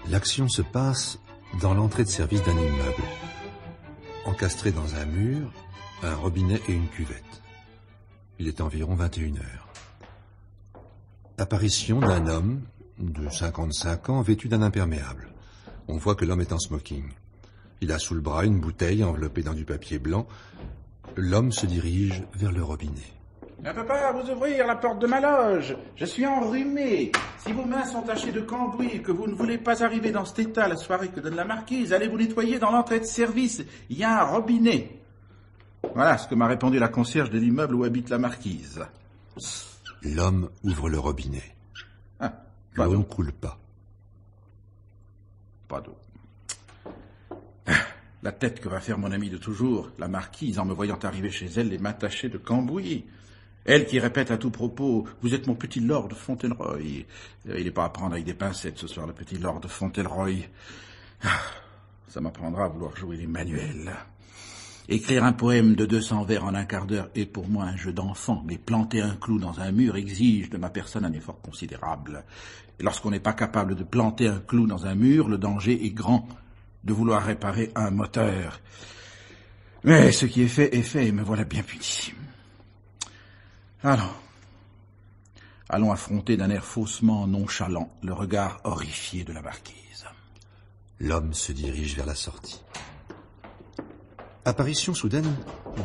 L'action se passe dans l'entrée de service d'un immeuble. Encastré dans un mur, un robinet et une cuvette. Il est environ 21 heures. Apparition d'un homme de 55 ans vêtu d'un imperméable. On voit que l'homme est en smoking. Il a sous le bras une bouteille enveloppée dans du papier blanc. L'homme se dirige vers le robinet. Ne peut pas vous ouvrir la porte de ma loge. Je suis enrhumé. Si vos mains sont tachées de cambouis et que vous ne voulez pas arriver dans cet état la soirée que donne la marquise, allez vous nettoyer dans l'entrée de service. Il y a un robinet. Voilà ce que m'a répondu la concierge de l'immeuble où habite la marquise. L'homme ouvre le robinet. L'eau ne coule pas. Pas d'eau. La tête que va faire mon amie de toujours, la marquise, en me voyant arriver chez elle, les mains tachées de cambouis. Elle qui répète à tout propos, « Vous êtes mon petit lord Fauntleroy. » Il n'est pas à prendre avec des pincettes ce soir, le petit lord Fauntleroy. Ça m'apprendra à vouloir jouer les manuels. Écrire un poème de 200 vers en un quart d'heure est pour moi un jeu d'enfant, mais planter un clou dans un mur exige de ma personne un effort considérable. Et lorsqu'on n'est pas capable de planter un clou dans un mur, le danger est grand de vouloir réparer un moteur. Mais ce qui est fait, et me voilà bien puni. Allons affronter d'un air faussement nonchalant le regard horrifié de la marquise. L'homme se dirige vers la sortie. Apparition soudaine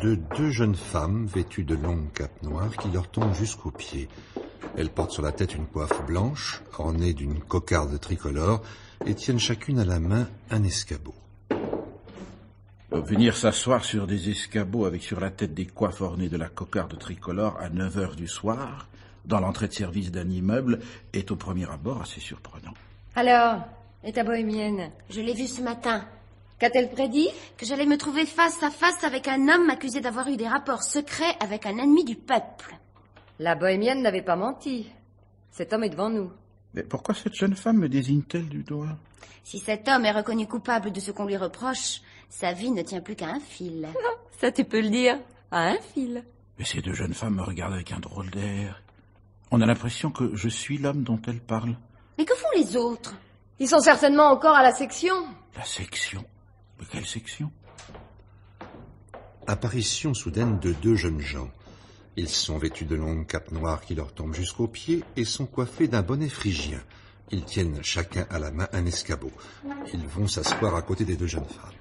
de deux jeunes femmes vêtues de longues capes noires qui leur tombent jusqu'aux pieds. Elles portent sur la tête une coiffe blanche, ornée d'une cocarde tricolore, et tiennent chacune à la main un escabeau. Venir s'asseoir sur des escabeaux avec sur la tête des coiffes ornées de la cocarde tricolore à 9 heures du soir, dans l'entrée de service d'un immeuble, est au premier abord assez surprenant. Alors, et ta bohémienne? Je l'ai vue ce matin. Qu'a-t-elle prédit? Que j'allais me trouver face à face avec un homme accusé d'avoir eu des rapports secrets avec un ennemi du peuple. La bohémienne n'avait pas menti. Cet homme est devant nous. Mais pourquoi cette jeune femme me désigne-t-elle du doigt? Si cet homme est reconnu coupable de ce qu'on lui reproche, sa vie ne tient plus qu'à un fil. Ça, tu peux le dire. À un fil. Mais ces deux jeunes femmes me regardent avec un drôle d'air. On a l'impression que je suis l'homme dont elles parlent. Mais que font les autres? Ils sont certainement encore à la section. La section? Mais quelle section? Apparition soudaine de deux jeunes gens. Ils sont vêtus de longues capes noires qui leur tombent jusqu'aux pieds et sont coiffés d'un bonnet phrygien. Ils tiennent chacun à la main un escabeau. Ils vont s'asseoir à côté des deux jeunes femmes.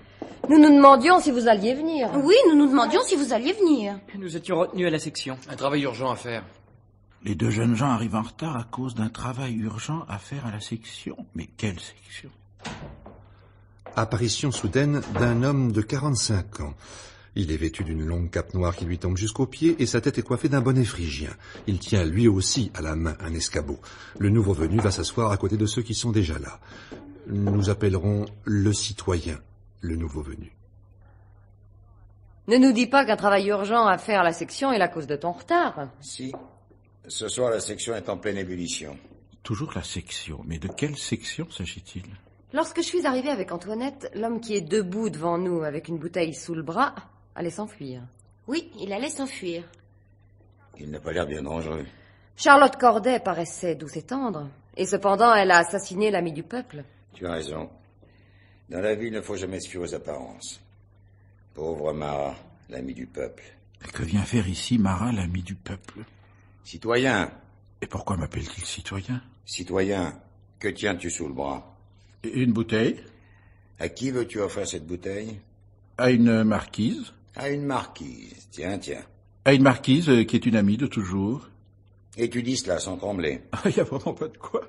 Nous nous demandions si vous alliez venir. Oui, nous nous demandions si vous alliez venir. Nous étions retenus à la section. Un travail urgent à faire. Les deux jeunes gens arrivent en retard à cause d'un travail urgent à faire à la section. Mais quelle section? Apparition soudaine d'un homme de 45 ans. Il est vêtu d'une longue cape noire qui lui tombe jusqu'aux pieds et sa tête est coiffée d'un bonnet phrygien. Il tient lui aussi à la main un escabeau. Le nouveau venu va s'asseoir à côté de ceux qui sont déjà là. Nous appellerons le citoyen, le nouveau venu. Ne nous dis pas qu'un travail urgent à faire à la section est la cause de ton retard. Si. Ce soir, la section est en pleine ébullition. Toujours la section. Mais de quelle section s'agit-il? Lorsque je suis arrivée avec Antoinette, l'homme qui est debout devant nous avec une bouteille sous le bras allait s'enfuir. Oui, il allait s'enfuir. Il n'a pas l'air bien dangereux. Charlotte Corday paraissait douce et tendre. Et cependant, elle a assassiné l'ami du peuple. Tu as raison. Dans la vie, il ne faut jamais se fier aux apparences. Pauvre Marat, l'ami du peuple. Mais que vient faire ici Marat, l'ami du peuple? Citoyen. Et pourquoi m'appelle-t-il citoyen? Citoyen, que tiens-tu sous le bras? Une bouteille. À qui veux-tu offrir cette bouteille? À une marquise. À une marquise. Tiens. À une marquise qui est une amie de toujours. Et tu dis cela sans trembler. Il n'y a vraiment pas de quoi.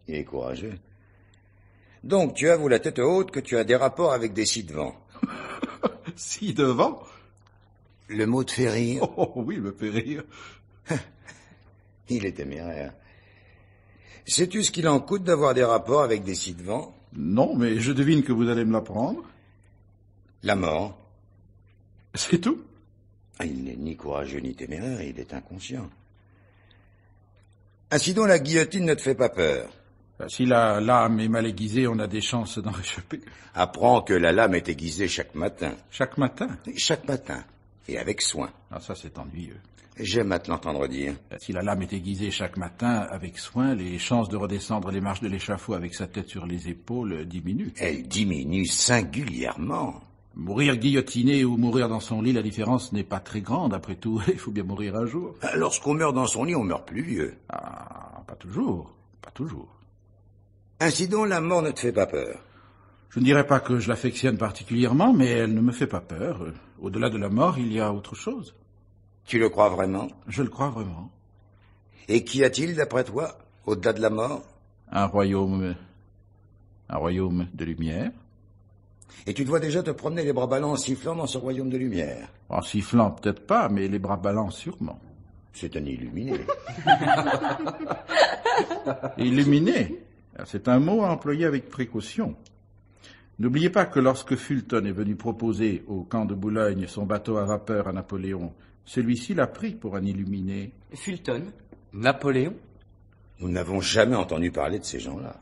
Il est courageux. Donc, tu avoues la tête haute que tu as des rapports avec des ci-devant. Ci-devant? Le mot te fait rire? Oh oui, me fait rire. Il est téméraire. Sais-tu ce qu'il en coûte d'avoir des rapports avec des ci-devant? Non, mais je devine que vous allez me l'apprendre. La mort. C'est tout? Il n'est ni courageux ni téméraire, il est inconscient. Ainsi donc la guillotine ne te fait pas peur. Si la lame est mal aiguisée, on a des chances d'en réchapper. Apprends que la lame est aiguisée chaque matin. Chaque matin? Chaque matin. Et avec soin. Ah, ça, c'est ennuyeux. J'aime à te l'entendre dire. Si la lame est aiguisée chaque matin avec soin, les chances de redescendre les marches de l'échafaud avec sa tête sur les épaules diminuent. Elle diminue singulièrement. Mourir guillotiné ou mourir dans son lit, la différence n'est pas très grande, après tout. Il faut bien mourir un jour. Lorsqu'on meurt dans son lit, on meurt plus vieux. Ah, pas toujours. Pas toujours. Ainsi donc, la mort ne te fait pas peur. Je ne dirais pas que je l'affectionne particulièrement, mais elle ne me fait pas peur. Au-delà de la mort, il y a autre chose. Tu le crois vraiment? Je le crois vraiment. Et qu'y a-t-il, d'après toi, au-delà de la mort? Un royaume de lumière. Et tu te vois déjà te promener les bras ballants en sifflant dans ce royaume de lumière? En sifflant, peut-être pas, mais les bras ballants, sûrement. C'est un illuminé. Illuminé, c'est un mot à employer avec précaution. N'oubliez pas que lorsque Fulton est venu proposer au camp de Boulogne son bateau à vapeur à Napoléon, celui-ci l'a pris pour un illuminé. Fulton? Napoléon? Nous n'avons jamais entendu parler de ces gens-là.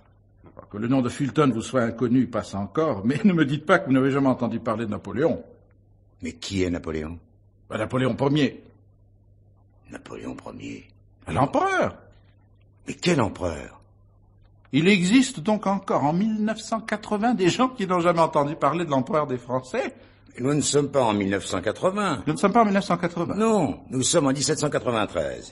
Que le nom de Fulton vous soit inconnu passe encore, mais ne me dites pas que vous n'avez jamais entendu parler de Napoléon. Mais qui est Napoléon? Napoléon Ier. Napoléon Ier. L'empereur. Mais quel empereur? Il existe donc encore en 1980 des gens qui n'ont jamais entendu parler de l'empereur des Français. Nous ne sommes pas en 1980. Nous ne sommes pas en 1980. Non, nous sommes en 1793.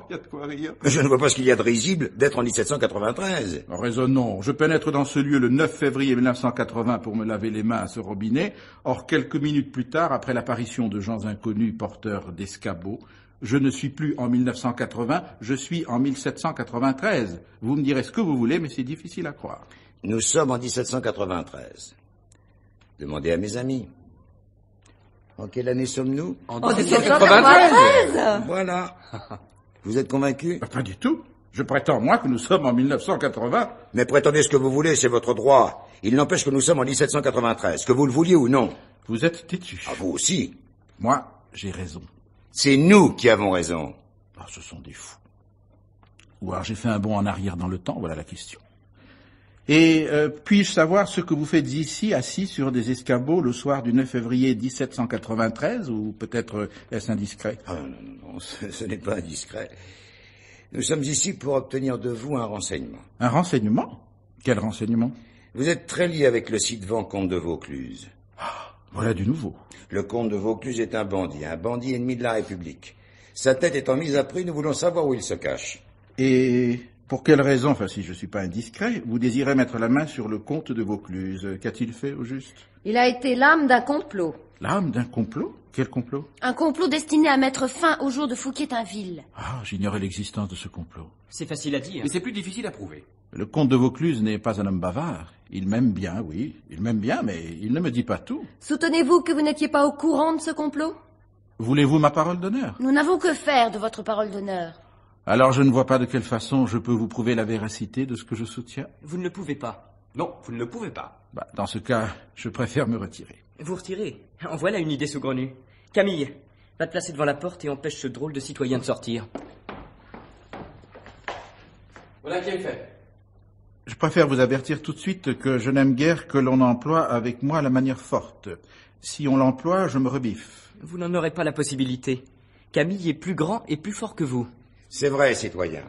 Il y a de quoi rire. Je ne vois pas ce qu'il y a de risible d'être en 1793. Raisonnons. Je pénètre dans ce lieu le 9 février 1980 pour me laver les mains à ce robinet. Or, quelques minutes plus tard, après l'apparition de gens inconnus porteurs d'escabeaux, je ne suis plus en 1980, je suis en 1793. Vous me direz ce que vous voulez, mais c'est difficile à croire. Nous sommes en 1793. Demandez à mes amis. En quelle année sommes-nous? En 1793. Voilà. Vous êtes convaincus? Pas du tout. Je prétends, moi, que nous sommes en 1980. Mais prétendez ce que vous voulez, c'est votre droit. Il n'empêche que nous sommes en 1793, que vous le vouliez ou non. Vous êtes têtu. Ah, vous aussi. Moi, j'ai raison. C'est nous qui avons raison. Ah, ce sont des fous. Ou alors j'ai fait un bond en arrière dans le temps, voilà la question. Et puis-je savoir ce que vous faites ici, assis sur des escabeaux, le soir du 9 février 1793, ou peut-être est-ce indiscret? Ah, non, ce n'est pas indiscret. Nous sommes ici pour obtenir de vous un renseignement. Un renseignement? Quel renseignement? Vous êtes très lié avec le ci-devant comte de Vaucluse. Voilà du nouveau. Le comte de Vaucluse est un bandit ennemi de la République. Sa tête étant mise à prix, nous voulons savoir où il se cache. Et pour quelle raison, enfin si je ne suis pas indiscret, vous désirez mettre la main sur le comte de Vaucluse? Qu'a-t-il fait au juste? Il a été l'âme d'un complot. L'âme d'un complot? Quel complot? Un complot destiné à mettre fin au jour de Fouquier-Tinville. Ah, j'ignorais l'existence de ce complot. C'est facile à dire. Mais c'est plus difficile à prouver. Le comte de Vaucluse n'est pas un homme bavard. Il m'aime bien, oui, il m'aime bien, mais il ne me dit pas tout. Soutenez-vous que vous n'étiez pas au courant de ce complot? Voulez-vous ma parole d'honneur? Nous n'avons que faire de votre parole d'honneur. Alors je ne vois pas de quelle façon je peux vous prouver la véracité de ce que je soutiens. Vous ne le pouvez pas. Non, vous ne le pouvez pas. Dans ce cas, je préfère me retirer. Vous retirez. En voilà une idée saugrenue. Camille, va te placer devant la porte et empêche ce drôle de citoyen de sortir. Voilà qui est fait. Je préfère vous avertir tout de suite que je n'aime guère que l'on emploie avec moi la manière forte. Si on l'emploie, je me rebiffe. Vous n'en aurez pas la possibilité. Camille est plus grand et plus fort que vous. C'est vrai, citoyen.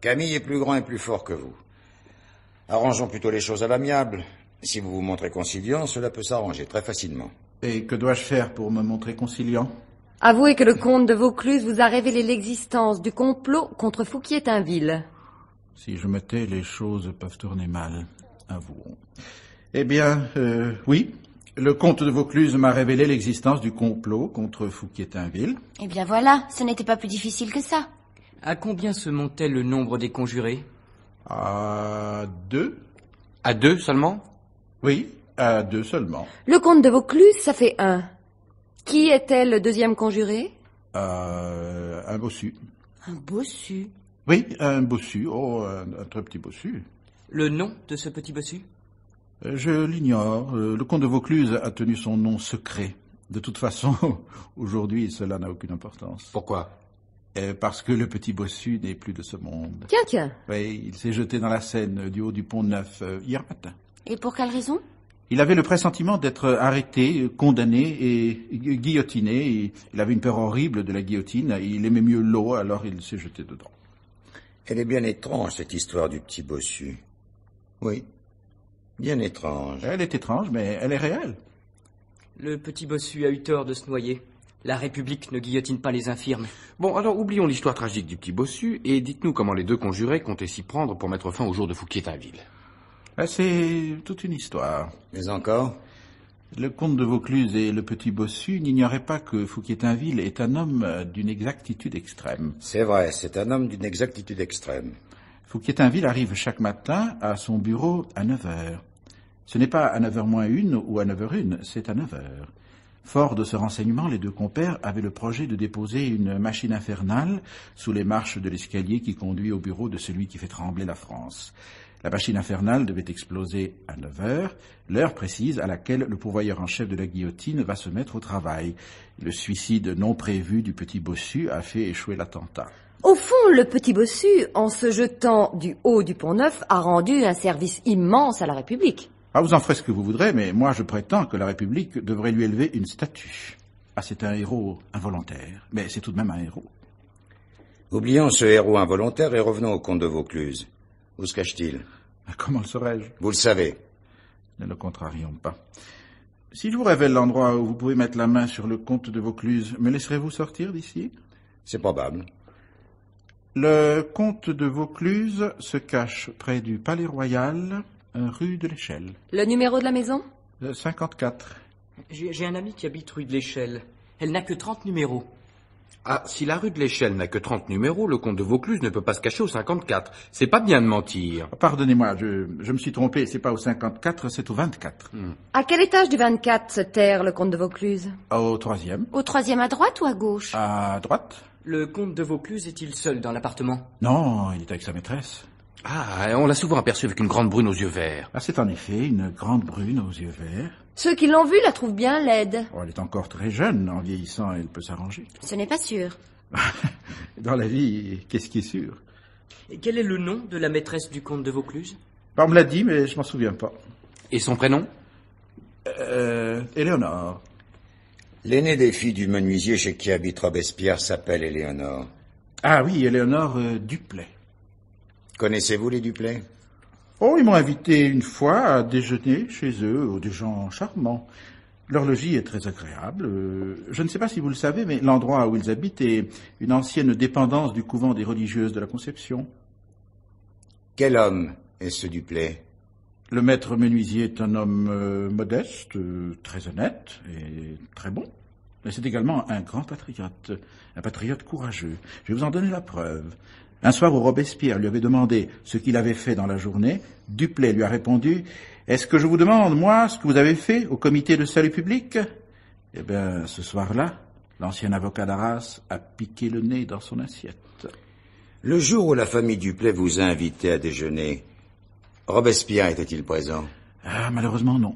Camille est plus grand et plus fort que vous. Arrangeons plutôt les choses à l'amiable. Si vous vous montrez conciliant, cela peut s'arranger très facilement. Et que dois-je faire pour me montrer conciliant? Avouez que le comte de Vaucluse vous a révélé l'existence du complot contre Fouquier-Tinville. Si je me tais, les choses peuvent tourner mal, avouons. Eh bien, oui, le comte de Vaucluse m'a révélé l'existence du complot contre Fouquier-Tinville. Eh bien voilà, ce n'était pas plus difficile que ça. À combien se montait le nombre des conjurés? À 2? À 2 seulement? Oui, à 2 seulement. Le comte de Vaucluse, ça fait 1. Qui était le deuxième conjuré? Un bossu. Un bossu. Oui, un bossu, un très petit bossu. Le nom de ce petit bossu? Je l'ignore. Le comte de Vaucluse a tenu son nom secret. De toute façon, aujourd'hui, cela n'a aucune importance. Pourquoi? Parce que le petit bossu n'est plus de ce monde. Tiens. Oui, il s'est jeté dans la Seine du haut du pont Neuf hier matin. Et pour quelle raison? Il avait le pressentiment d'être arrêté, condamné et guillotiné. Il avait une peur horrible de la guillotine. Il aimait mieux l'eau, alors il s'est jeté dedans. Elle est bien étrange, cette histoire du petit bossu. Oui, bien étrange. Elle est étrange, mais elle est réelle. Le petit bossu a eu tort de se noyer. La République ne guillotine pas les infirmes. Bon, alors oublions l'histoire tragique du petit bossu et dites-nous comment les deux conjurés comptaient s'y prendre pour mettre fin au jour de Fouquier-Tinville. C'est toute une histoire. Mais encore? Le comte de Vaucluse et le petit bossu n'ignoraient pas que Fouquier-Tinville est un homme d'une exactitude extrême. C'est vrai, c'est un homme d'une exactitude extrême. Fouquier-Tinville arrive chaque matin à son bureau à 9h. Ce n'est pas à 9h moins 1 ou à 9h01, c'est à 9h. Fort de ce renseignement, les deux compères avaient le projet de déposer une machine infernale sous les marches de l'escalier qui conduit au bureau de celui qui fait trembler la France. La machine infernale devait exploser à 9h, l'heure précise à laquelle le pourvoyeur en chef de la guillotine va se mettre au travail. Le suicide non prévu du petit bossu a fait échouer l'attentat. Au fond, le petit bossu, en se jetant du haut du Pont-Neuf, a rendu un service immense à la République. Ah, vous en ferez ce que vous voudrez, mais moi je prétends que la République devrait lui élever une statue. Ah, c'est un héros involontaire, mais c'est tout de même un héros. Oublions ce héros involontaire et revenons au comte de Vaucluse. Où se cache-t-il? Comment le saurais-je? Vous le savez. Ne le contrarions pas. Si je vous révèle l'endroit où vous pouvez mettre la main sur le comte de Vaucluse, me laisserez-vous sortir d'ici? C'est probable. Le comte de Vaucluse se cache près du Palais Royal, rue de l'Échelle. Le numéro de la maison? 54. J'ai un ami qui habite rue de l'Échelle. Elle n'a que 30 numéros. Ah, si la rue de l'Échelle n'a que 30 numéros, le comte de Vaucluse ne peut pas se cacher au 54. C'est pas bien de mentir. Pardonnez-moi, je me suis trompé, c'est pas au 54, c'est au 24. À quel étage du 24 se terre le comte de Vaucluse? Au 3e. Au 3e à droite ou à gauche? À droite? Le comte de Vaucluse est-il seul dans l'appartement? Non, il est avec sa maîtresse. Ah, on l'a souvent aperçu avec une grande brune aux yeux verts. Ah, c'est en effet une grande brune aux yeux verts. Ceux qui l'ont vue la trouvent bien laide. Oh, elle est encore très jeune, en vieillissant, elle peut s'arranger. Ce n'est pas sûr. Dans la vie, qu'est-ce qui est sûr? Et quel est le nom de la maîtresse du comte de Vaucluse? On me l'a dit, mais je m'en souviens pas. Et son prénom? Éléonore. L'aînée des filles du menuisier chez qui habite Robespierre s'appelle Éléonore. Ah oui, Éléonore Duplay. Connaissez-vous les Duplay? Oh, ils m'ont invité une fois à déjeuner chez eux, des gens charmants. Leur logis est très agréable. Je ne sais pas si vous le savez, mais l'endroit où ils habitent est une ancienne dépendance du couvent des religieuses de la Conception. Quel homme est ce Duplay? Le maître menuisier est un homme modeste, très honnête et très bon. Mais c'est également un grand patriote, un patriote courageux. Je vais vous en donner la preuve. Un soir où Robespierre lui avait demandé ce qu'il avait fait dans la journée, Duplay lui a répondu « Est-ce que je vous demande, moi, ce que vous avez fait au comité de salut public ?» Eh bien, ce soir-là, l'ancien avocat d'Arras a piqué le nez dans son assiette. Le jour où la famille Duplay vous a invité à déjeuner, Robespierre était-il présent? Ah, malheureusement, non.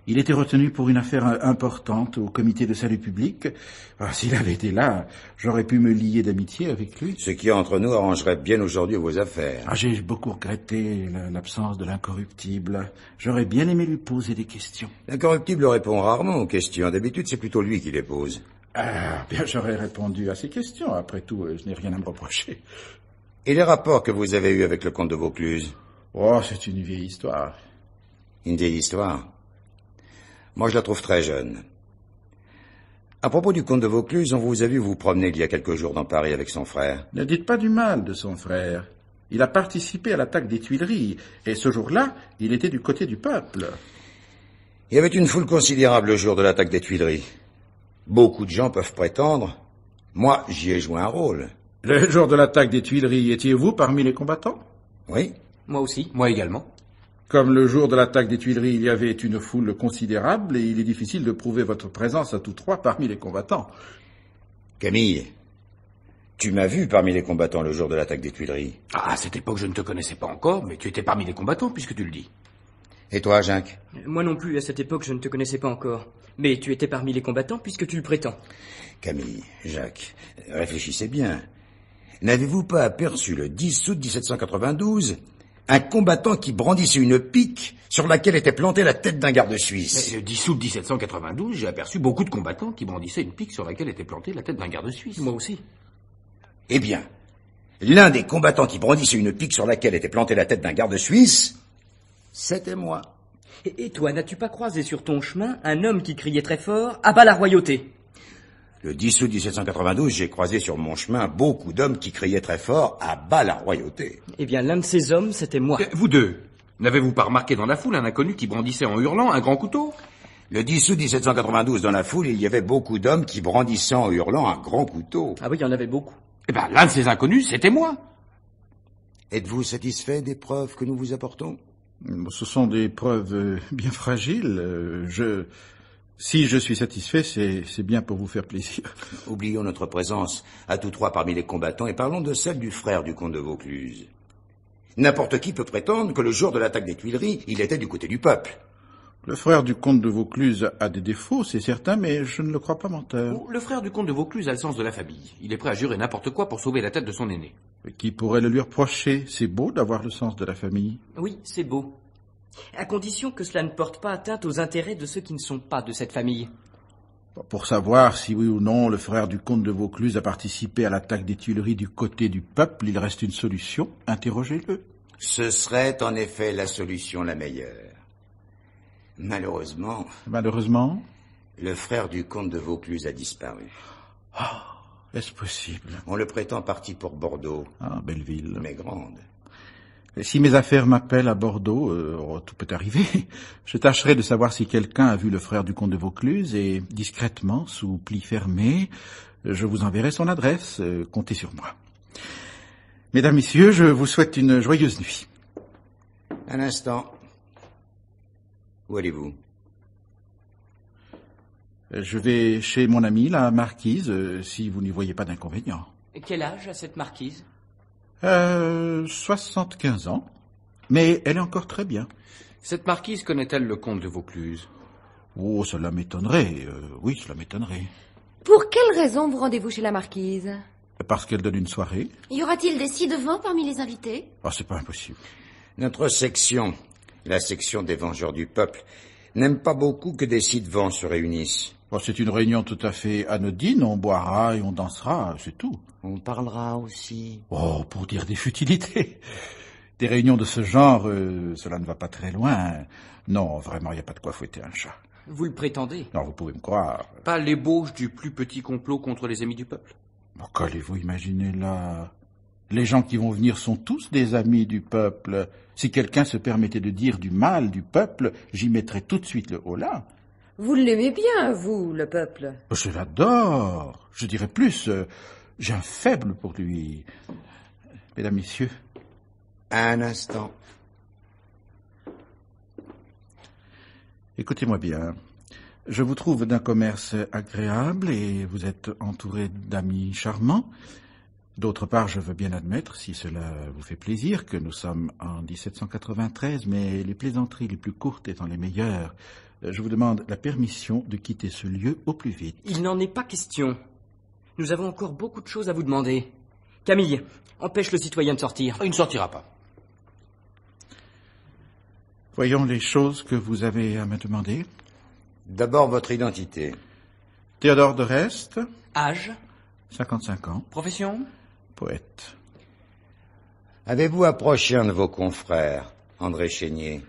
Il était retenu pour une affaire importante au comité de salut public. Ah, s'il avait été là, j'aurais pu me lier d'amitié avec lui. Ce qui, entre nous, arrangerait bien aujourd'hui vos affaires. Ah, j'ai beaucoup regretté l'absence de l'incorruptible. J'aurais bien aimé lui poser des questions. L'incorruptible répond rarement aux questions. D'habitude, c'est plutôt lui qui les pose. Ah, bien, j'aurais répondu à ces questions. Après tout, je n'ai rien à me reprocher. Et les rapports que vous avez eus avec le comte de Vaucluse? Oh, c'est une vieille histoire. Une vieille histoire? Moi, je la trouve très jeune. À propos du comte de Vaucluse, on vous a vu vous promener il y a quelques jours dans Paris avec son frère. Ne dites pas du mal de son frère. Il a participé à l'attaque des Tuileries, et ce jour-là, il était du côté du peuple. Il y avait une foule considérable le jour de l'attaque des Tuileries. Beaucoup de gens peuvent prétendre. Moi, j'y ai joué un rôle. Le jour de l'attaque des Tuileries, étiez-vous parmi les combattants? Oui. Moi aussi. Moi également. Comme le jour de l'attaque des Tuileries, il y avait une foule considérable, et il est difficile de prouver votre présence à tous trois parmi les combattants. Camille, tu m'as vu parmi les combattants le jour de l'attaque des Tuileries. Ah, à cette époque, je ne te connaissais pas encore, mais tu étais parmi les combattants, puisque tu le dis. Et toi, Jacques? Moi non plus, à cette époque, je ne te connaissais pas encore. Mais tu étais parmi les combattants puisque tu le prétends. Camille, Jacques, réfléchissez bien. N'avez-vous pas aperçu le 10 août 1792 Un combattant qui brandissait une pique sur laquelle était plantée la tête d'un garde suisse. Mais le 10 août 1792, j'ai aperçu beaucoup de combattants qui brandissaient une pique sur laquelle était plantée la tête d'un garde suisse. Moi aussi. Eh bien, l'un des combattants qui brandissait une pique sur laquelle était plantée la tête d'un garde suisse, c'était moi. Et toi, n'as-tu pas croisé sur ton chemin un homme qui criait très fort « À bas la royauté » ? Le 10 août 1792, j'ai croisé sur mon chemin beaucoup d'hommes qui criaient très fort « À bas la royauté ». Eh bien, l'un de ces hommes, c'était moi. Vous deux, n'avez-vous pas remarqué dans la foule un inconnu qui brandissait en hurlant un grand couteau? Le 10 août 1792, dans la foule, il y avait beaucoup d'hommes qui brandissaient en hurlant un grand couteau. Ah oui, il y en avait beaucoup. Eh ben, l'un de ces inconnus, c'était moi. Êtes-vous satisfait des preuves que nous vous apportons? Ce sont des preuves bien fragiles. Si je suis satisfait, c'est bien pour vous faire plaisir. Oublions notre présence à tous trois parmi les combattants et parlons de celle du frère du comte de Vaucluse. N'importe qui peut prétendre que le jour de l'attaque des Tuileries, il était du côté du peuple. Le frère du comte de Vaucluse a des défauts, c'est certain, mais je ne le crois pas menteur. Le frère du comte de Vaucluse a le sens de la famille. Il est prêt à jurer n'importe quoi pour sauver la tête de son aîné. Qui pourrait le lui reprocher? C'est beau d'avoir le sens de la famille. Oui, c'est beau. À condition que cela ne porte pas atteinte aux intérêts de ceux qui ne sont pas de cette famille. Pour savoir si oui ou non le frère du comte de Vaucluse a participé à l'attaque des Tuileries du côté du peuple, il reste une solution. Interrogez-le. Ce serait en effet la solution la meilleure. Malheureusement... Malheureusement? Le frère du comte de Vaucluse a disparu. Est-ce possible? On le prétend parti pour Bordeaux. Ah, belle ville. Mais grande. Et si mes affaires m'appellent à Bordeaux, tout peut arriver. Je tâcherai de savoir si quelqu'un a vu le frère du comte de Vaucluse et, discrètement, sous pli fermé, je vous enverrai son adresse. Comptez sur moi. Mesdames, Messieurs, je vous souhaite une joyeuse nuit. Un instant. Où allez-vous? Je vais chez mon amie, la marquise, si vous n'y voyez pas d'inconvénient. Quel âge a cette marquise? 75 ans. Mais elle est encore très bien. Cette marquise connaît-elle le comte de Vaucluse? Oh, cela m'étonnerait. Oui, cela m'étonnerait. Pour quelle raison vous rendez-vous chez la marquise? Parce qu'elle donne une soirée. Y aura-t-il des ci-devant parmi les invités? Oh, c'est pas impossible. Notre section, la section des vengeurs du peuple, n'aime pas beaucoup que des ci-devant se réunissent. Oh, c'est une réunion tout à fait anodine. On boira et on dansera, c'est tout. On parlera aussi. Oh, pour dire des futilités. Des réunions de ce genre, cela ne va pas très loin. Non, vraiment, il n'y a pas de quoi fouetter un chat. Vous le prétendez? Non, vous pouvez me croire. Pas l'ébauche du plus petit complot contre les amis du peuple? Qu'allez-vous imaginer là? Les gens qui vont venir sont tous des amis du peuple. Si quelqu'un se permettait de dire du mal du peuple, j'y mettrais tout de suite le holà. Vous l'aimez bien, vous, le peuple? Je l'adore. Je dirais plus, j'ai un faible pour lui. Mesdames, Messieurs. Un instant. Écoutez-moi bien. Je vous trouve d'un commerce agréable et vous êtes entouré d'amis charmants. D'autre part, je veux bien admettre, si cela vous fait plaisir, que nous sommes en 1793, mais les plaisanteries les plus courtes étant les meilleures, je vous demande la permission de quitter ce lieu au plus vite. Il n'en est pas question. Nous avons encore beaucoup de choses à vous demander. Camille, empêche le citoyen de sortir. Il ne sortira pas. Voyons les choses que vous avez à me demander. D'abord votre identité. Théodore de Reste, Âge? 55 ans, Profession? poète. Avez-vous approché un de vos confrères, André Chénier?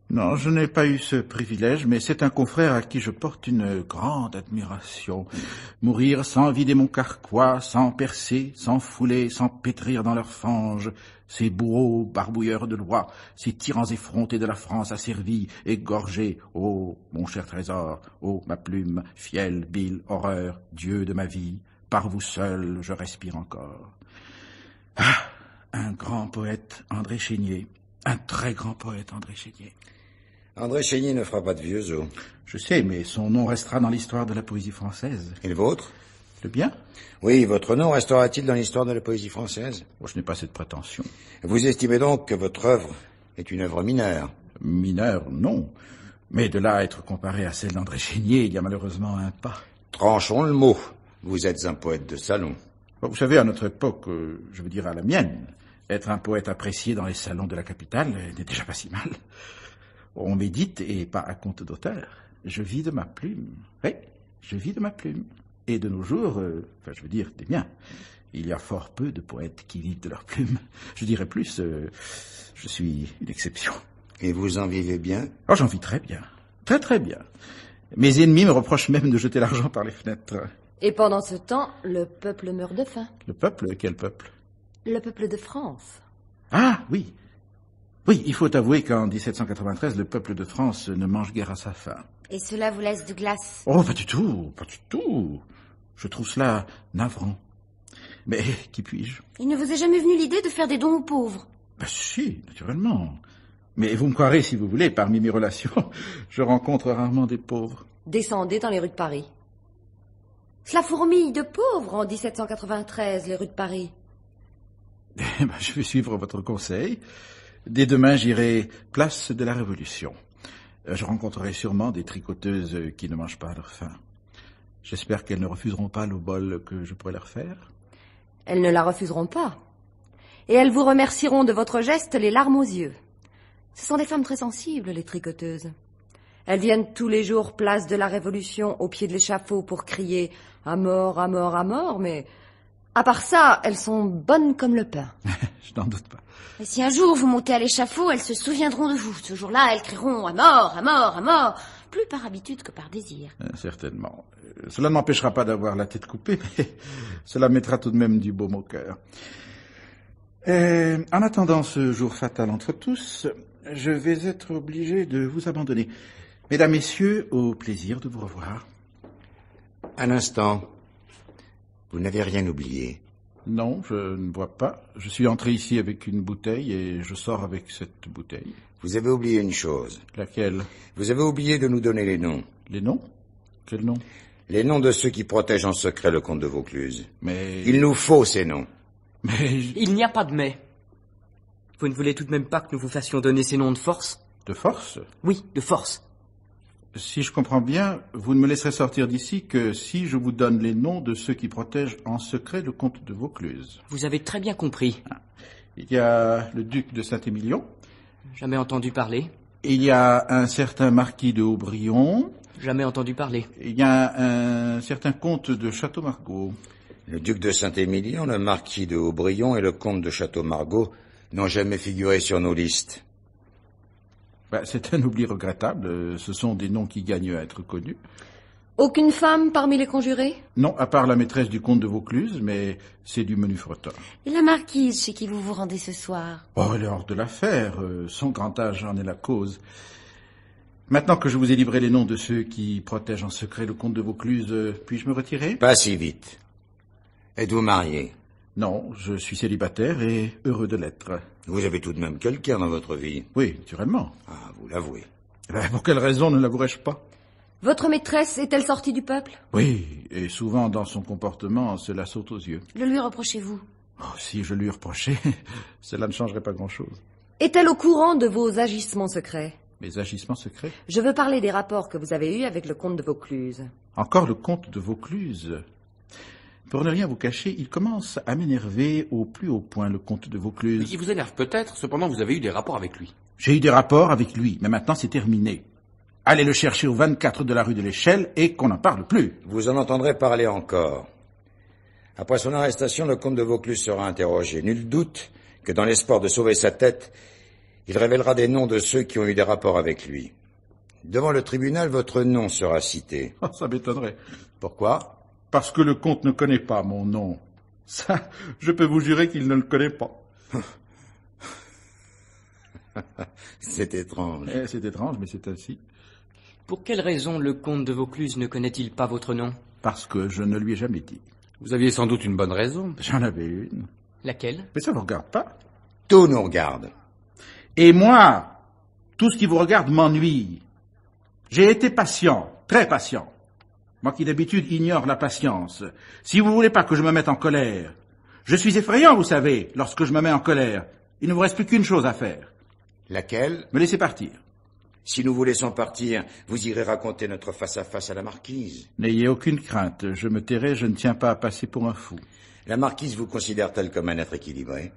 Non, je n'ai pas eu ce privilège, mais c'est un confrère à qui je porte une grande admiration. Mourir sans vider mon carquois, sans percer, sans fouler, sans pétrir dans leurs fanges, ces bourreaux barbouilleurs de loi, ces tyrans effrontés de la France asservie, égorgés, ô mon cher trésor, ô ma plume, fiel, bile, horreur, Dieu de ma vie, par vous seul je respire encore. Ah, un grand poète, André Chénier, un très grand poète, André Chénier. André Chénier ne fera pas de vieux os. Je sais, mais son nom restera dans l'histoire de la poésie française. Et le vôtre? Le bien? Oui, votre nom restera-t-il dans l'histoire de la poésie française? Oh, je n'ai pas cette prétention. Vous estimez donc que votre œuvre est une œuvre mineure? Mineure, non. Mais de là à être comparé à celle d'André Chénier, il y a malheureusement un pas. Tranchons le mot. Vous êtes un poète de salon. Vous savez, à notre époque, je veux dire à la mienne, Être un poète apprécié dans les salons de la capitale n'est déjà pas si mal. On médite et pas à compte d'auteur. Je vis de ma plume. Oui, je vis de ma plume. Et de nos jours, je veux dire des miens, il y a fort peu de poètes qui vivent de leur plume. Je dirais plus, je suis une exception. Et vous en vivez bien? Oh, j'en vis très bien. Très très bien. Mes ennemis me reprochent même de jeter l'argent par les fenêtres. Et pendant ce temps, le peuple meurt de faim. Le peuple? Quel peuple? Le peuple de France. Ah, oui. Oui, il faut avouer qu'en 1793, le peuple de France ne mange guère à sa faim. Et cela vous laisse de glace? Oh, pas du tout, pas du tout. Je trouve cela navrant. Mais qui puis-je? Il ne vous est jamais venu l'idée de faire des dons aux pauvres? Ben si, naturellement. Mais vous me croirez si vous voulez, parmi mes relations, je rencontre rarement des pauvres. Descendez dans les rues de Paris. Cela fourmille de pauvres en 1793, les rues de Paris. Eh ben, je vais suivre votre conseil. Dès demain, j'irai place de la Révolution. Je rencontrerai sûrement des tricoteuses qui ne mangent pas à leur faim. J'espère qu'elles ne refuseront pas le bol que je pourrais leur faire. Elles ne la refuseront pas. Et elles vous remercieront de votre geste les larmes aux yeux. Ce sont des femmes très sensibles, les tricoteuses. Elles viennent tous les jours place de la Révolution au pied de l'échafaud pour crier « à mort, à mort, à mort », mais à part ça, elles sont bonnes comme le pain. Je n'en doute pas. Et si un jour vous montez à l'échafaud, elles se souviendront de vous. Ce jour-là, elles crieront « à mort, à mort, à mort », plus par habitude que par désir. Certainement. Cela ne m'empêchera pas d'avoir la tête coupée, mais cela mettra tout de même du baume au cœur. En attendant ce jour fatal entre tous, je vais être obligé de vous abandonner. Mesdames, Messieurs, au plaisir de vous revoir. Un instant. Vous n'avez rien oublié. Non, je ne bois pas. Je suis entré ici avec une bouteille et je sors avec cette bouteille. Vous avez oublié une chose. Laquelle? Vous avez oublié de nous donner les noms. Les noms? Quels noms? Les noms de ceux qui protègent en secret le comte de Vaucluse. Mais... Il nous faut ces noms. Mais... Il n'y a pas de mais. Vous ne voulez tout de même pas que nous vous fassions donner ces noms de force? De force? Oui, de force. Si je comprends bien, vous ne me laisserez sortir d'ici que si je vous donne les noms de ceux qui protègent en secret le comte de Vaucluse. Vous avez très bien compris. Il y a le duc de Saint-Émilion. Jamais entendu parler. Il y a un certain marquis de Haut-Brion. Jamais entendu parler. Il y a un certain comte de Château-Margaux. Le duc de Saint-Émilion, le marquis de Haut-Brion et le comte de Château-Margaux n'ont jamais figuré sur nos listes. C'est un oubli regrettable. Ce sont des noms qui gagnent à être connus. Aucune femme parmi les conjurés? Non, à part la maîtresse du comte de Vaucluse, mais c'est du menu frottant. Et la marquise chez qui vous vous rendez ce soir? Oh, elle est hors de l'affaire. Son grand âge en est la cause. Maintenant que je vous ai livré les noms de ceux qui protègent en secret le comte de Vaucluse, puis-je me retirer? Pas si vite. Êtes-vous marié? Non, je suis célibataire et heureux de l'être. Vous avez tout de même quelqu'un dans votre vie. Oui, naturellement. Ah, vous l'avouez. Pour quelle raison ne l'avouerais-je pas? Votre maîtresse est-elle sortie du peuple? Oui, et souvent dans son comportement, cela saute aux yeux. Le lui reprochez-vous? Oh, si je lui reprochais, cela ne changerait pas grand-chose. Est-elle au courant de vos agissements secrets? Mes agissements secrets? Je veux parler des rapports que vous avez eus avec le comte de Vaucluse. Encore le comte de Vaucluse? Pour ne rien vous cacher, il commence à m'énerver au plus haut point, le comte de Vaucluse. Il vous énerve peut-être, cependant vous avez eu des rapports avec lui. J'ai eu des rapports avec lui, mais maintenant c'est terminé. Allez le chercher au 24 de la rue de l'Échelle et qu'on n'en parle plus. Vous en entendrez parler encore. Après son arrestation, le comte de Vaucluse sera interrogé. Nul doute que dans l'espoir de sauver sa tête, il révélera des noms de ceux qui ont eu des rapports avec lui. Devant le tribunal, votre nom sera cité. Oh, ça m'étonnerait. Pourquoi? Parce que le comte ne connaît pas mon nom. Ça, je peux vous jurer qu'il ne le connaît pas. C'est étrange. C'est étrange, mais c'est ainsi. Pour quelle raison le comte de Vaucluse ne connaît-il pas votre nom? Parce que je ne lui ai jamais dit. Vous aviez sans doute une bonne raison. J'en avais une. Laquelle? Mais ça ne vous regarde pas. Tout nous regarde. Et moi, tout ce qui vous regarde m'ennuie. J'ai été patient, très patient. Moi qui d'habitude ignore la patience. Si vous voulez pas que je me mette en colère, je suis effrayant, vous savez, lorsque je me mets en colère. Il ne vous reste plus qu'une chose à faire. Laquelle? Me laisser partir. Si nous vous laissons partir, vous irez raconter notre face-à-face à la marquise. N'ayez aucune crainte, je me tairai, je ne tiens pas à passer pour un fou. La marquise vous considère-t-elle comme un être équilibré?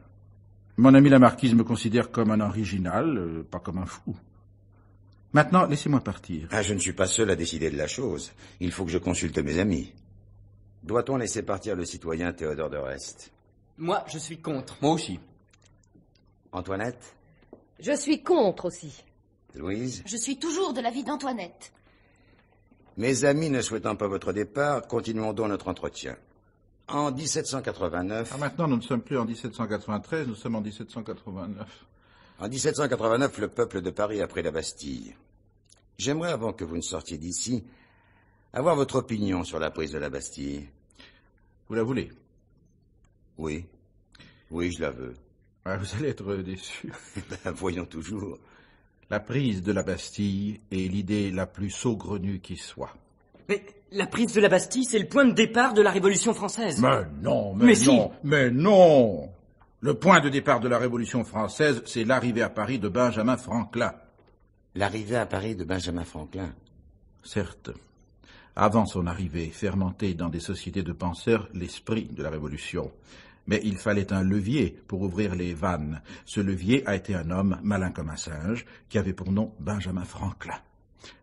Mon ami la marquise me considère comme un original, pas comme un fou. Maintenant, laissez-moi partir. Ah, je ne suis pas seul à décider de la chose. Il faut que je consulte mes amis. Doit-on laisser partir le citoyen Théodore de Rest? Moi, je suis contre. Moi aussi. Antoinette? Je suis contre aussi. Louise? Je suis toujours de l'avis d'Antoinette. Mes amis ne souhaitant pas votre départ, continuons donc notre entretien. En 1789... Ah, maintenant, nous ne sommes plus en 1793, nous sommes en 1789. En 1789, le peuple de Paris a pris la Bastille. J'aimerais, avant que vous ne sortiez d'ici, avoir votre opinion sur la prise de la Bastille. Vous la voulez? Oui. Oui, je la veux. Ah, vous allez être déçu. Ben, voyons toujours. La prise de la Bastille est l'idée la plus saugrenue qui soit. Mais la prise de la Bastille, c'est le point de départ de la Révolution française. Mais non, Mais si. mais non. Le point de départ de la Révolution française, c'est l'arrivée à Paris de Benjamin Franklin. L'arrivée à Paris de Benjamin Franklin. Certes. Avant son arrivée, fermentait dans des sociétés de penseurs l'esprit de la Révolution. Mais il fallait un levier pour ouvrir les vannes. Ce levier a été un homme, malin comme un singe, qui avait pour nom Benjamin Franklin.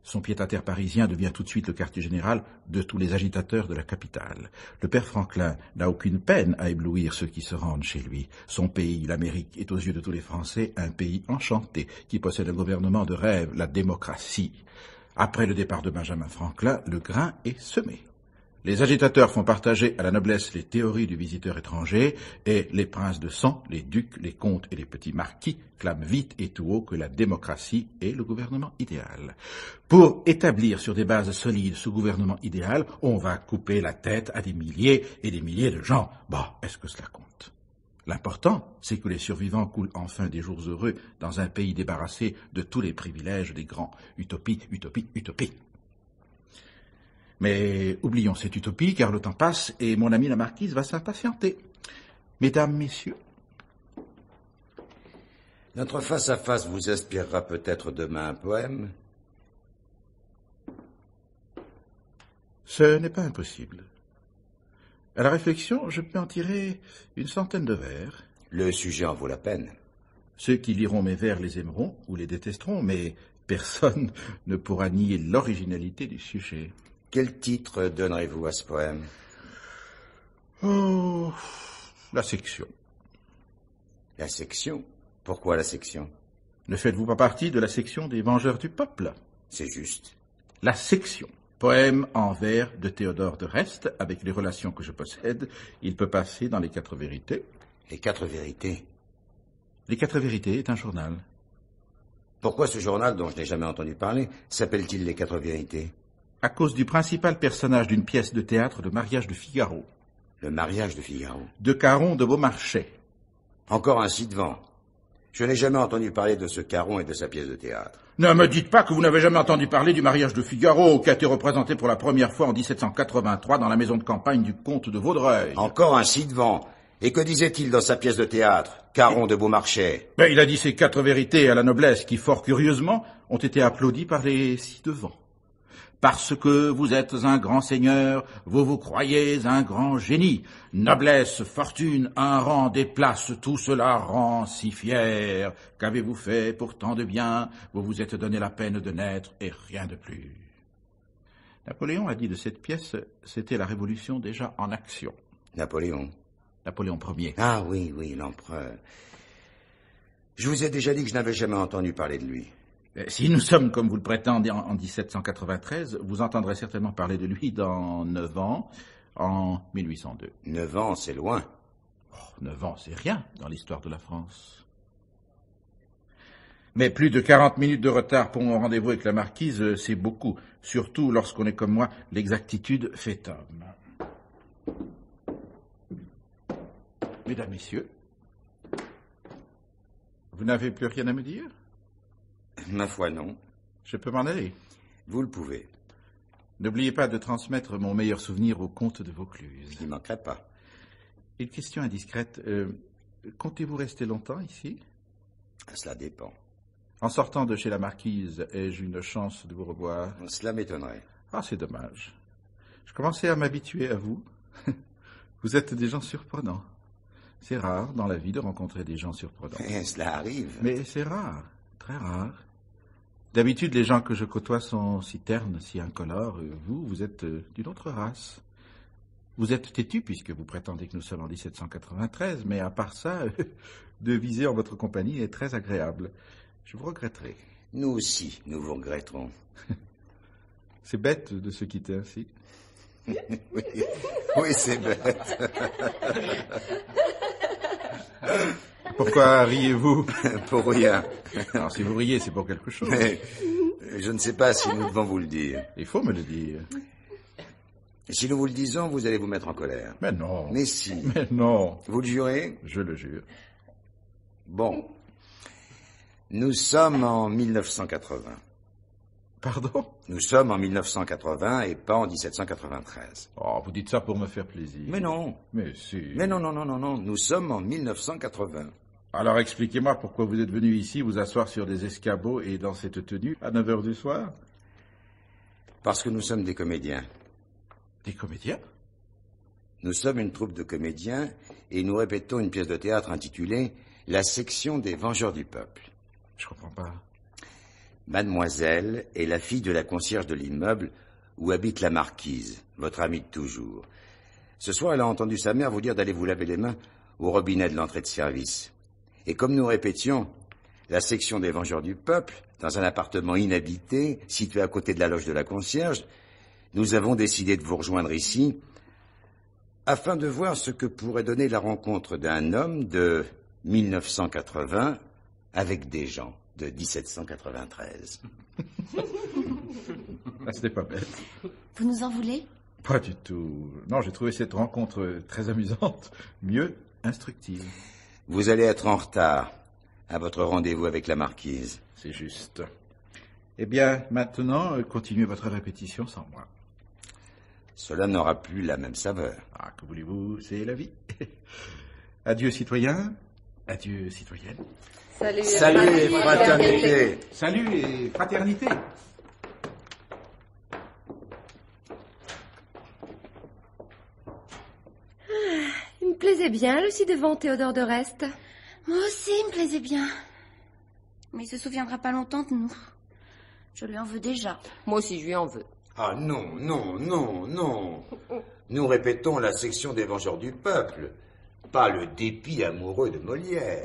Son pied-à-terre parisien devient tout de suite le quartier général de tous les agitateurs de la capitale. Le père Franklin n'a aucune peine à éblouir ceux qui se rendent chez lui. Son pays, l'Amérique, est aux yeux de tous les Français un pays enchanté, qui possède un gouvernement de rêve, la démocratie. Après le départ de Benjamin Franklin, le grain est semé. Les agitateurs font partager à la noblesse les théories du visiteur étranger, et les princes de sang, les ducs, les comtes et les petits marquis clament vite et tout haut que la démocratie est le gouvernement idéal. Pour établir sur des bases solides ce gouvernement idéal, on va couper la tête à des milliers et des milliers de gens. Bah, est-ce que cela compte? L'important, c'est que les survivants coulent enfin des jours heureux dans un pays débarrassé de tous les privilèges des grands. Utopie, utopie, utopie. Mais oublions cette utopie, car le temps passe et mon amie la marquise va s'impatienter. Mesdames, messieurs. Notre face-à-face vous inspirera peut-être demain un poème? Ce n'est pas impossible. À la réflexion, je peux en tirer une centaine de vers. Le sujet en vaut la peine. Ceux qui liront mes vers les aimeront ou les détesteront, mais personne ne pourra nier l'originalité du sujet. Quel titre donnerez-vous à ce poème? Oh, la section. La section? Pourquoi la section? Ne faites-vous pas partie de la section des Vengeurs du Peuple? C'est juste. La section. Poème en vers de Théodore de Rest, avec les relations que je possède, il peut passer dans les 4 vérités. Les 4 vérités? Les 4 vérités est un journal. Pourquoi ce journal, dont je n'ai jamais entendu parler, s'appelle-t-il Les 4 vérités? À cause du principal personnage d'une pièce de théâtre, Le mariage de Figaro. Le mariage de Figaro. De Caron de Beaumarchais. Encore un ci-devant. Je n'ai jamais entendu parler de ce Caron et de sa pièce de théâtre. Ne me dites pas que vous n'avez jamais entendu parler du mariage de Figaro, qui a été représenté pour la première fois en 1783 dans la maison de campagne du comte de Vaudreuil. Encore un ci-devant. Et que disait-il dans sa pièce de théâtre, Caron de Beaumarchais? Il a dit ces 4 vérités à la noblesse qui, fort curieusement, ont été applaudies par les ci-devant. Parce que vous êtes un grand seigneur, vous vous croyez un grand génie. Noblesse, fortune, un rang, des places, tout cela rend si fier. Qu'avez-vous fait pour tant de bien? Vous vous êtes donné la peine de naître et rien de plus. Napoléon a dit de cette pièce, c'était la Révolution déjà en action. Napoléon. Napoléon Ier. Ah oui, l'empereur. Je vous ai déjà dit que je n'avais jamais entendu parler de lui. Si nous sommes, comme vous le prétendez, en 1793, vous entendrez certainement parler de lui dans 9 ans, en 1802. 9 ans, c'est loin. 9 ans, c'est rien dans l'histoire de la France. Mais plus de 40 minutes de retard pour mon rendez-vous avec la marquise, c'est beaucoup. Surtout lorsqu'on est comme moi, l'exactitude fait homme. Mesdames, messieurs, vous n'avez plus rien à me dire? Ma foi, non. Je peux m'en aller. Vous le pouvez. N'oubliez pas de transmettre mon meilleur souvenir au comte de Vaucluse. Il ne manquerait pas. Une question indiscrète. Comptez-vous rester longtemps ici? Cela dépend. En sortant de chez la marquise, ai-je une chance de vous revoir? Cela m'étonnerait. Ah, c'est dommage. Je commençais à m'habituer à vous. Vous êtes des gens surprenants. C'est rare dans la vie de rencontrer des gens surprenants. Et cela arrive. Mais c'est rare, très rare. D'habitude, les gens que je côtoie sont si ternes, si incolores. Vous êtes d'une autre race. Vous êtes têtu puisque vous prétendez que nous sommes en 1793, mais à part ça, de viser en votre compagnie est très agréable. Je vous regretterai. Nous aussi, nous vous regretterons. C'est bête de se quitter ainsi. Oui, oui, c'est bête. Pourquoi riez-vous? Pour rien. Alors, si vous riez, c'est pour quelque chose. Mais je ne sais pas si nous devons vous le dire. Il faut me le dire. Si nous vous le disons, vous allez vous mettre en colère. Mais non. Mais si. Mais non. Vous le jurez? Je le jure. Bon. Nous sommes en 1980. Pardon? Nous sommes en 1980 et pas en 1793. Oh, vous dites ça pour me faire plaisir. Mais non. Mais si. Mais non, non, non, non, non. Nous sommes en 1980. Alors expliquez-moi pourquoi vous êtes venu ici vous asseoir sur des escabeaux et dans cette tenue à 9 heures du soir? Parce que nous sommes des comédiens. Des comédiens? Nous sommes une troupe de comédiens et nous répétons une pièce de théâtre intitulée « La section des Vengeurs du Peuple ». Je comprends pas. Mademoiselle est la fille de la concierge de l'immeuble où habite la marquise, votre amie de toujours. Ce soir, elle a entendu sa mère vous dire d'aller vous laver les mains au robinet de l'entrée de service. Et comme nous répétions la section des Vengeurs du Peuple, dans un appartement inhabité, situé à côté de la loge de la concierge, nous avons décidé de vous rejoindre ici afin de voir ce que pourrait donner la rencontre d'un homme de 1980 avec des gens de 1793. Ah, ce n'est pas bête. Vous nous en voulez? Pas du tout. Non, j'ai trouvé cette rencontre très amusante, mieux instructive. Vous allez être en retard à votre rendez-vous avec la marquise. C'est juste. Eh bien, maintenant, continuez votre répétition sans moi. Cela n'aura plus la même saveur. Ah, que voulez-vous, c'est la vie. Adieu, citoyens. Adieu, citoyennes. Salut, Salut et fraternité. Salut et fraternité. Il me plaisait bien, le ci-devant Théodore de Reste. Moi aussi, il me plaisait bien. Mais il se souviendra pas longtemps de nous. Je lui en veux déjà. Moi aussi, je lui en veux. Ah non, non, non, non. Nous répétons la section des Vengeurs du Peuple, pas le dépit amoureux de Molière.